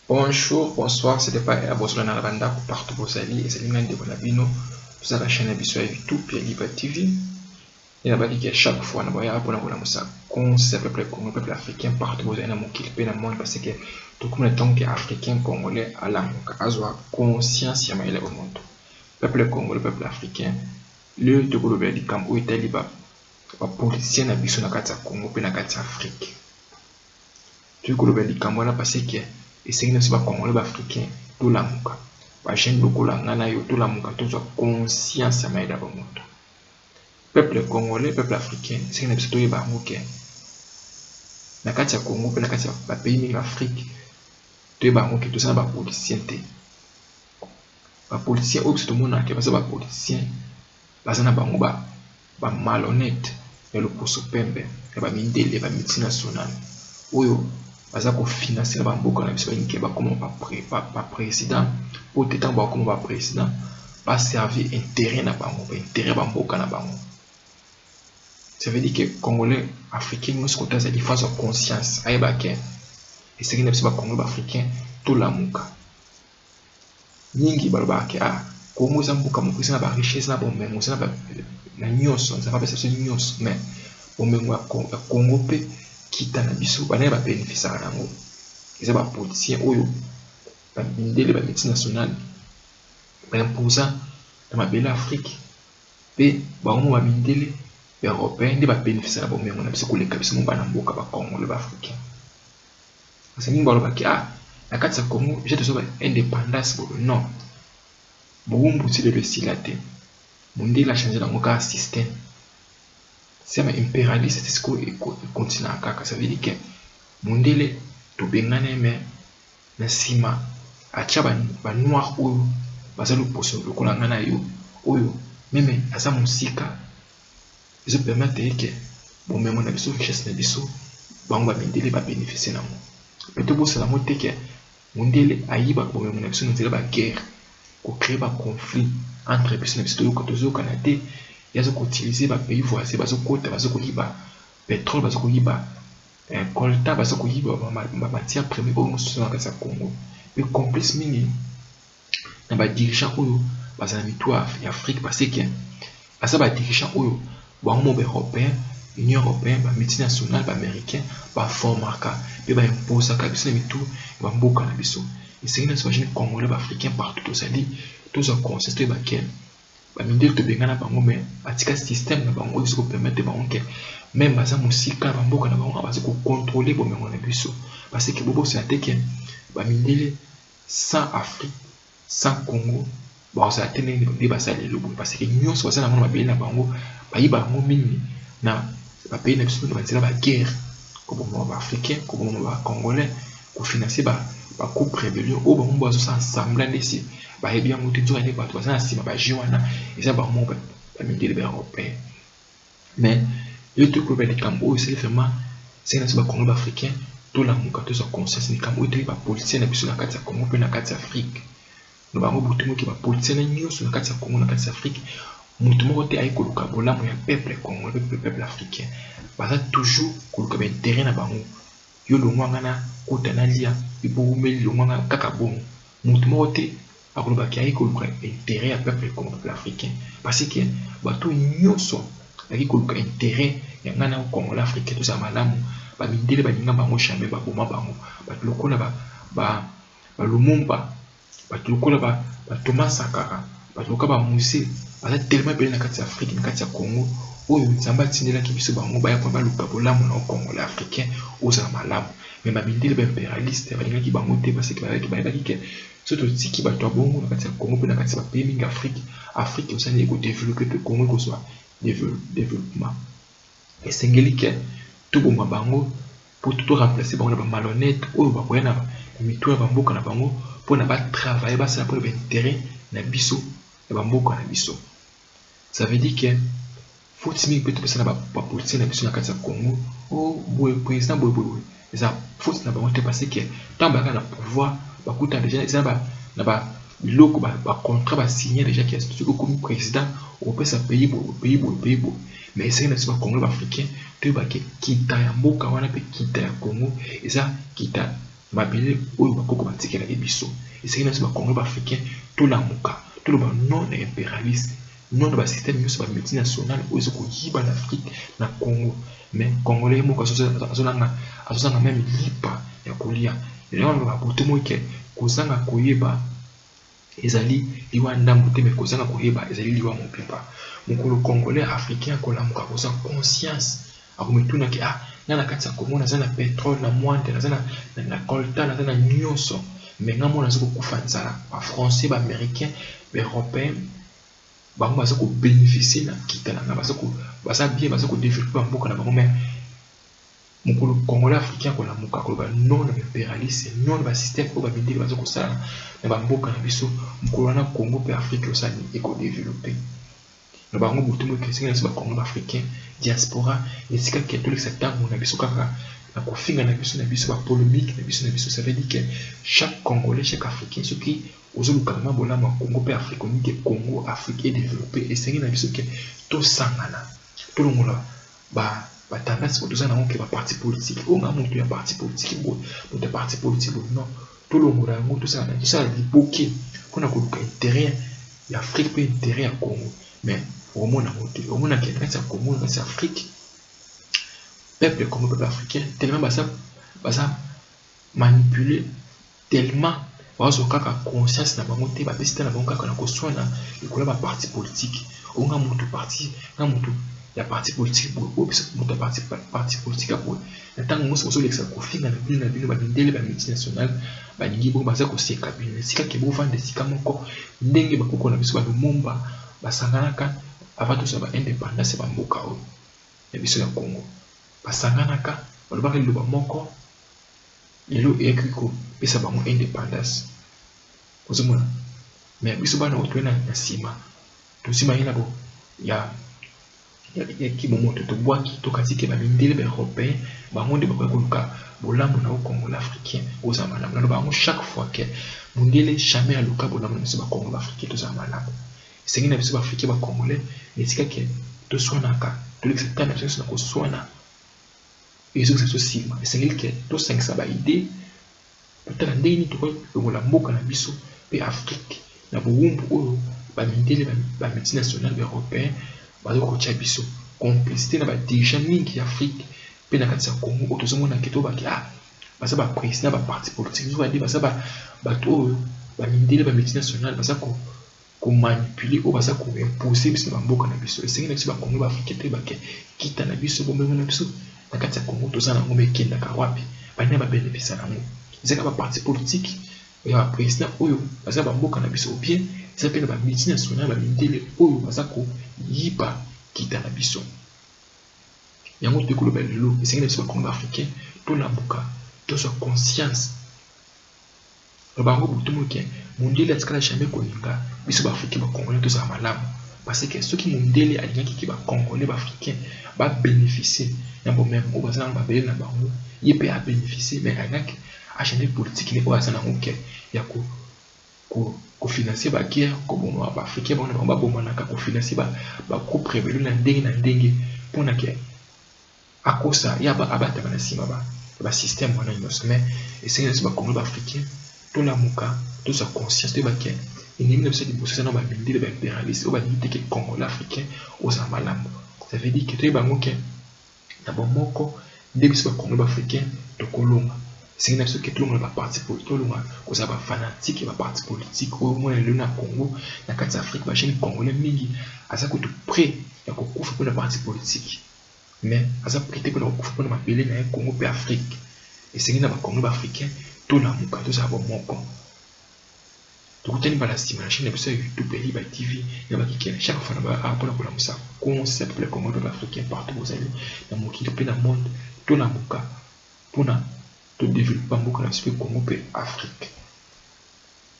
Bonjour, bonsoir, c'était pas à Boston à la banda partout vos alliés et c'est l'immense de Bonabino. Vous avez la chaîne habituelle YouTube et Libre TV. Et la bali qui chaque fois on a pour la concept peuple congolais, peuple africain partout vos alliés dans mon kilpé dans le monde parce que tout comme le temps que africain congolais à la azwa conscience ya maïla au monde. Peuple congolais, peuple africain, le de Bolobé di Kam ou Italie ba politicien na biso na kati ya Congo pe na kati ya Afrique. Tu Bolobé di Kam wana parce que esengeli na biso bakongole baafricain tolamuka bagene lokola ngai na yo tolamuka tozwa conscience ya mayele ya bamoto. Peuple congolais, peuple africain esengeli na biso toyeba yango ke na kati ya Congo mpe na kati ya bapays mingi afrique toyeba yango ke toza na bapoliticien te. Bapoliticien oyo biso tomonaka baza bapoliticien baza na bango bamalhonnête ya loposo pembe ya bamindele ya bamultinationale oyo baza kofinanse bamboka na biso balingi bakoma baprésident po te ntango bakoma baprésident baservir intérêt na bango baintérêt bamboka na bango. Ça veut dire que congolais africain nyonso koto azali phase ya conscience ayeba ke esengeli na biso bacongolais baafricain tolamuka. Mingi balobaka ke Congo eza mboka moko eza na barichesse na bomengo eza na nyonso nzambe apesa biso nyonso mais bomengo ya Congo mpe kita na biso banaye babénéficiaka nango eza bapoliticien oyo bamindele bamultinationale baimposa na mabele afrique mpe bango bamindele baeuropéen nde babénéficie na bomengo na biso koleka biso mo bana mboka bacongolais baafricain. Parce mingi balobaki na kati ya Congo je tozwa baindépendance bolo non bowumbusi lelo esila te mondele achange nango kaka système sema impérialiste te sikoyo ekontinaka kaka. Ça veut dire que mondele tobengani me na nsima atya banoir oyo baza loposo lokola ngai na yo oyo meme aza mosika ezopermettre ke bomengo na biso richesse na biso bango bamindele babénéficie nango mpe tobosala yango te ke mondele ayiba bomengo na biso na nzela baguerre kocrée baconflit entre biso na biso tozokana te yazo koutilize bapays voisin bazokota bazokoyiba pétrole bazokoyiba colta bazokoyiba bamatière première oyo mosusu na kati ya Congo mpe complice mingi na badirigeant oyo baza na mitu ya Afrique parce que aza badirigeant oyo bango mo baeuropéen union européenne bamultinationale baaméricain baformaka mpe baimposaka biso na mitu ya bamboka na biso. Esengeli na biso bagene congolais baafricain partout tozali tozwa conscience toyeba ke bamindele tobengana bango me batika système na bango oyo ezokopermettre bango ke même baza mosika na bamboka na bango baza kocontrôle bomengo na biso parce que bobosana te ke bamindele sans Afrique sans Congo bazala te nde bazala lelo boye parce que nyonso baza nango na mabele na bango bayiba yango mingi na bapays na biso na banzela baguerre koboma baafricain koboma bacongolais kofinanse bacoup rébellion oyo bango bazosala ensembla ndesi bayebi yango te nzoka nde bato baza na nsima baje wana eza bango bamindele baeuropéen. Mais yo tokoloba likambo oyo esali vraiment esali na biso bacongolais baafricain tolamuka tozwa conscience likambo oyo etali bapoliticien na biso na kati ya Congo mpe na kati ya Afrique no bango butu moki bapoliticien na nyonso na kati ya Congo na kati ya Afrique motu moko te ayi koluka bolamu ya peuple congolais pe peuple africain baza toujours koluka baintérêt na bango yo longwanga na kota na lia ebowumeli longwanga kaka bongo motu moko te akolobaki ayi koluka intérêt ya peuple congolais peuple africain parce que bato nyonso ayaki koluka intérêt ya ngai na congolais africain tozala malamu bamindele balinga bango jamais baboma bango bato lokola balumumba bato lokola Thomas Sankara bato lokola bamuse baza tellement ebele na kati ya Afrique na kati ya Congo oyo nzambe atindelaki biso bango baya mpo baluka bolamu na congolais africain ozala malamu me bamindele baimpérialiste balingaki bango te parce que bayebaki ke so totiki bato ya bongo na kati ya Congo mpe na kati ya bapays mingi Afrique osali ekodeveloppe mpe Congo ekozwa développement. Esengeli ke toboma bango mpo toremplace bango na bamalhonnête oyo bakoya na mitu ya bamboka na bango mpona batravaille basala mpona baintérêt na biso ya bamboka na biso. Ça veut dire que faute mingi mpe topesana bapoliticien na biso na kati ya Congo boye président boye eza faute na bango te parce que ntango bayaka na pouvoir bakutana déjà eza na biloko bacontrat basigne déjà ke soki okomi président okopesa pays boye mais esengeli na biso bacongolais baafricain toyebake kita ya mboka wana mpe kita ya Congo eza kita mabele oyo bakoko batikela biso esengeli biso bakongole baafricain tolamuka toloba non impérialiste non ba système nyonso ba multinationale oyo ezokoyiba na Afrique na Congo mais congolais moko azozanga même lipa ya kolia eloko babutu moke kozanga koyeba ezali liwa ndambo te mais kozanga koyeba ezali liwa mopepa mokolo congolais africain akolamuka koza conscience akomituna ke na kati ya Congo naza na pétrole na mointe naza na coltan naza na nyonso mais nga mona azokokufa nzala ba français ba américain ba européen bango baza ko bénéficier na kita na baza bien baza ko développer mboka na bango mais mokolo congolais africain akolamuka koloba non impérialiste non ba système oyo babindeli baza kosala na bamboka na biso mokolo wana Congo pe Afrique osali ekodévelopper na bango butu moke esengeli biso bakongo baafricain diaspora esika ke tolekisa ntango na biso kaka na kofinga na biso bapolémique na biso ça veut dire que chaque congolais chaque africain soki ozoluka vraiment bolamu ya Congo pe Afrique oni ke Congo Afrique développé esengeli na biso ke tosangana tolongola batendance po toza nango ke baparti politique oyo nga moto ya parti politique boye moto ya parti politique boye non tolongola yango tosala liboke mpona koluka intérêt ya Afrique pe intérêt ya Congo mais omona ke kati ya Congo kati ya Afrique peuple Congo peuple africain tellement baza manipulé tellement bazwa kaka conscience na bango te bapesi te na bango kaka na koswana likolo ya baparti politique oyo nga moto ya parti politique boye oyo biso moto ya parti politique ya boye na ntango nyonso bozolekisa kofinga na bino bamindele bamultinationale balingi bongo baza koseka bino esika ke bovanda esika moko ndenge bakoko na biso balumumba basanganaka avant tozala baindépendance ya bamboka oyo ya biso ya Congo basanganaka balobaka liloba moko lelo eyaki kopesa bango indépendance ozomona mais biso bana oyo toyena na nsima tozima ye na bo ya kibomoto tobwaki tokati ke bamindele baeuropéen bango nde bakoki koluka bolamu na Congo africain ozala malamu naloba bango chaque fois ke mondele jamais aluka bolamu na biso bakongo africain tozala malamu esengeli na biso baafricain bacongolais esika ke toswanaka tolekisa tana biso nyonso na koswana ezokisa biso nsima esengeli ke tosangisa baide totala ndenge nini tokoki longola mboka na biso mpe Afrique na bowumbu oyo bamindele bamultinationale baeuropéen bazoki kotia biso complicité na badirigeant mingi ya Afrique mpe na kati ya Congo oyo tozomona ke tobaki baza baprésident baparti politique zobadi baza bato oyo bamindele bamultinationale baza komanipule oyo baza koimpose biso na bamboka na biso esengeli na biso bakongo baafricain te bake kita na biso bomengo na biso na kati ya Congo toza nango mekendaka wapi bani babénéficia nango ezaka baparti politique ya baprésident oyo baza bamboka na biso bien eza mpe na bamultinationale bamindele oyo baza koyiba kita na biso yango tokoloba lelo esengeli na biso bakongo baafricain tolamuka tozwa conscience bango butu moke mondele atikala jamais kolinga biso baafricain bacongolais tozala malamu parce que soki mondele alingaki ke bacongolais baafricain babénéficie na bomeme oyo baza nango babele na bango ye mpe abénéficie mais alingaki agende politique ne oyo aza nango ke ya kofinancie baguerre koboma baafricain bango na bango babomanaka kofinancie bagroupe rebelio na ndenge mpona ke akosa ye abatama na nsima basystème wana nyonso mais esengeli na biso bacongolais baafricain tolamuka tozwa conscience toyebake endemi na biso liboso eza na bamindele baimpérialiste oyo balingi teke congolais africain ozala malamu ça veut dire ke toyeba yango ke na bomoko nde biso bacongolais baafricain tokolonga esengeli na biso ke tolonga na baparti politique tolonga kozala bafanatique ya baparti politique oyo omona lelo na Congo na kati ya Afrique bajeune congolais mingi aza kutu prêt ya kokufa mpona parti politique mais aza prêté mpona kokufa mpona mabele na ye Congo mpe Afrique esengeli na bacongolais baafricain tolamuka tozala bomoko tokutani mbala nsima na chaîne na biso ya YouTube Liba TV na bakikena chaque fois na mpona kolamusa concept ya congolais baafricain partout bozali na mokili mpe na monde tolamuka mpona todéveloppe mboka na biso mpe Congo mpe Afrique.